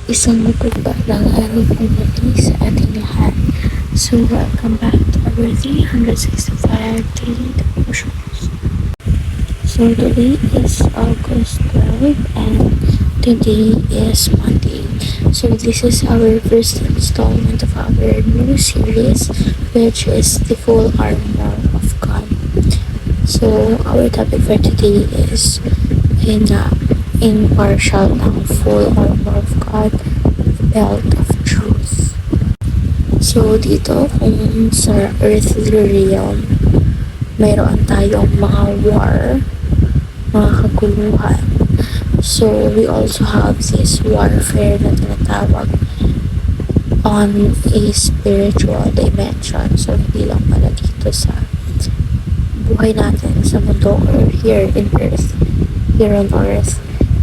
Isang mapagpalang araw po muli sa ating lahat. So, welcome back to our 365 daily devotions. So, today is August 12 and today is Monday. So, this is our first installment of our new series, which is the full armor of God. So, our topic for today is in partial ng full armor of God, the belt of truth. So, dito kung sa earthly realm, mayroon tayong mga war, mga kaguluhan. So, we also have this warfare na tinatawag on a spiritual dimension. So, hindi lang pala dito sa buhay natin sa mundo or here on earth.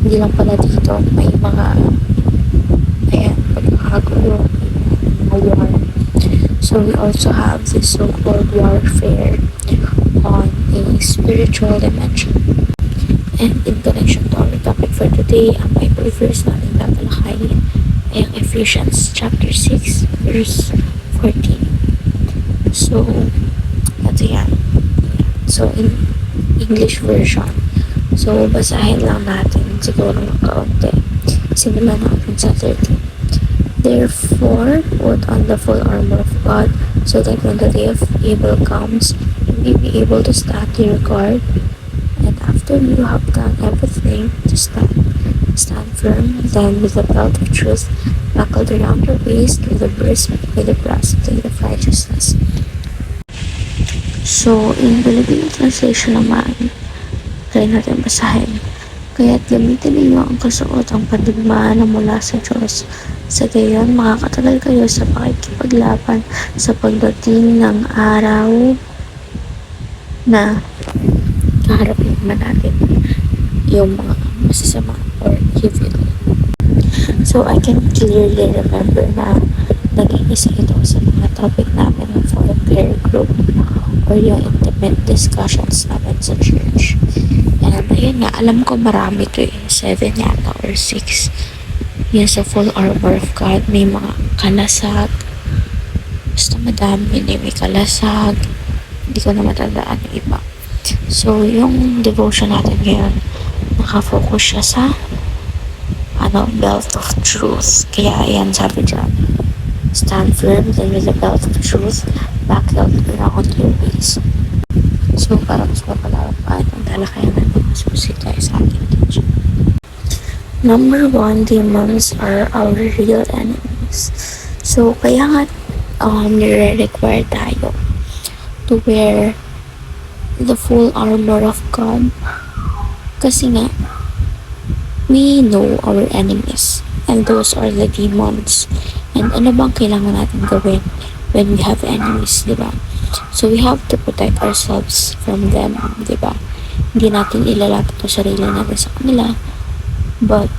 Hindi lang pala dito may mga pagkakagulo, mga war. So we also have this so-called warfare on a spiritual dimension. And in connection to our topic for today, ang Bible verse natin tatalakay ay ang Ephesians chapter 6 verse 14. So, ito yan. So, in English version, so basahin lang natin siguro ng kaunti. Simulan natin sa 13. Therefore, put on the full armor of God, so that when the day of evil comes, you may be able to stand your guard. And after you have done everything to stand firm. Then with the belt of truth buckled around your waist, with the breastplate of righteousness. So, in Philippine translation naman, try natin basahin. Kaya't gamitin ninyo ang kasuotang pandigmaan na mula sa Diyos. Sa gayon, makakatagal kayo sa pakikipaglaban sa pagdating ng araw na kaharapin naman natin yung mga masasama or evil. So, I can clearly remember na naging isa ito sa mga topic namin for a prayer group or yung intimate discussions namin sa church. And ayun nga, alam ko marami to 7 yata or 6. Yan sa full armor of God, may mga kalasag. Basta madami na may kalasag. Hindi ko na matandaan yung iba. So, yung devotion natin ngayon, nakafocus siya sa belt of truth. Kaya ayan, sabi dyan, stand firm, then with the belt of truth, buckled around your waist. So, para mas mapalawak pa ang talakayan natin, mas pusit tayo sa ating teaching. Number 1, demons are our real enemies. So, kaya nga, nire-require tayo to wear the full armor of God. Kasi nga, we know our enemies, and those are the demons. And ano bang kailangan natin gawin when we have enemies, di ba? So, we have to protect ourselves from them, di ba? Hindi natin ilalapit ang sarili natin sa kanila, but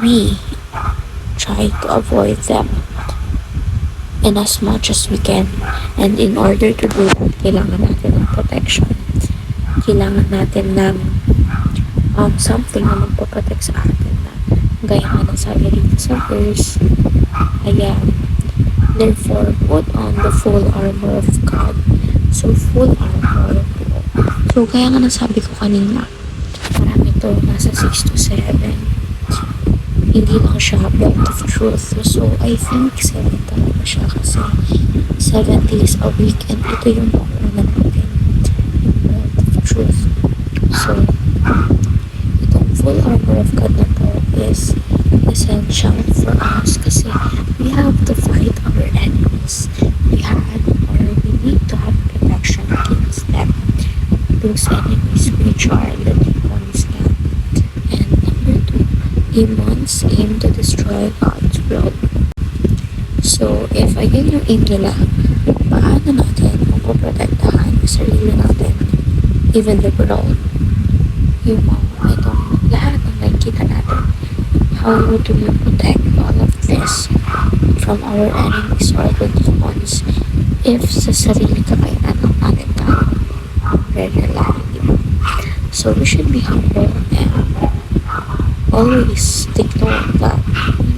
we try to avoid them in as much as we can. And in order to do that, kailangan natin ng protection. Kailangan natin ng something na magpaprotect sa atin na gaya nga ng sabi dito sa verse. Ayan. Therefore, put on the full armor of God. So, full armor. So, kaya nga nasabi ko kanina, marami to, nasa 6 to 7. Hindi lang siya belt of truth. So, I think 7 talaga siya kasi 7 days a week and ito yung una natin, yung belt of truth. So, itong full armor of God na to is essential for us kasi we have to fight our enemies. We need to have protection against them. Those enemies which are the demons nga. And number 2, demons aim to destroy God's world. So, if ayun yung aim nila, paano natin mapoprotektahan yung sarili natin, even the world, yung mga itong lahat ng nakikita natin? How do we protect all of this from our enemies or the demons if sa sarili kakayanan ng natin tayo rely? So we should be humble and always take note that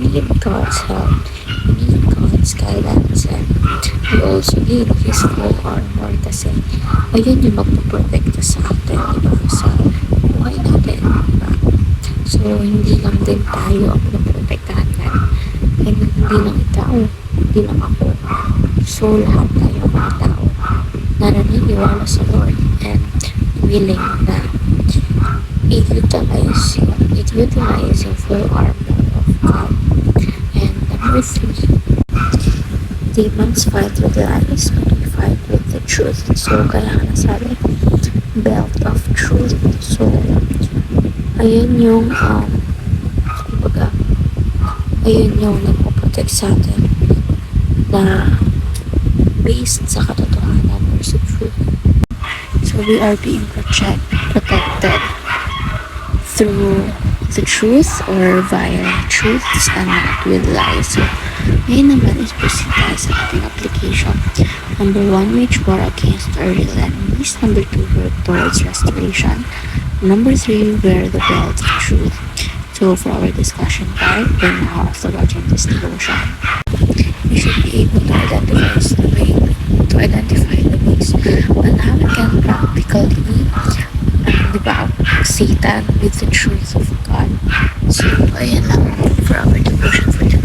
we need God's help, we need God's guidance, and we also need His full armor kasi ayun yung magpaprotekta sa atin, diba? Sa buhay natin, diba? So, hindi lang din tayo ang pinaprotektahan natin. And hindi lang ikaw, hindi lang ako. So, lahat tayo mga tao na naniniwala sa Lord and willing na i-utilize yung full armor of God. And number 3, demons fight with lies, but we fight with the truth. So, kaya nga nasabi, belt of truth. So, ayun yung, kumbaga, ayun yung nagpo-protect sa atin na based sa katotohanan or sa truth. So, we are being protected through the truth or via truths and not with lies. So, ngayon naman is proceed tayo sa ating application. Number 1, wage war against our real enemies. Number 2, work towards restoration. Number 3, wear the belt of truth. So, for our discussion part, we're now after watching this devotion, we should be able to identify the ways on how we can practically debunk Satan with the truth of God. So, ayan lang for our devotion for today.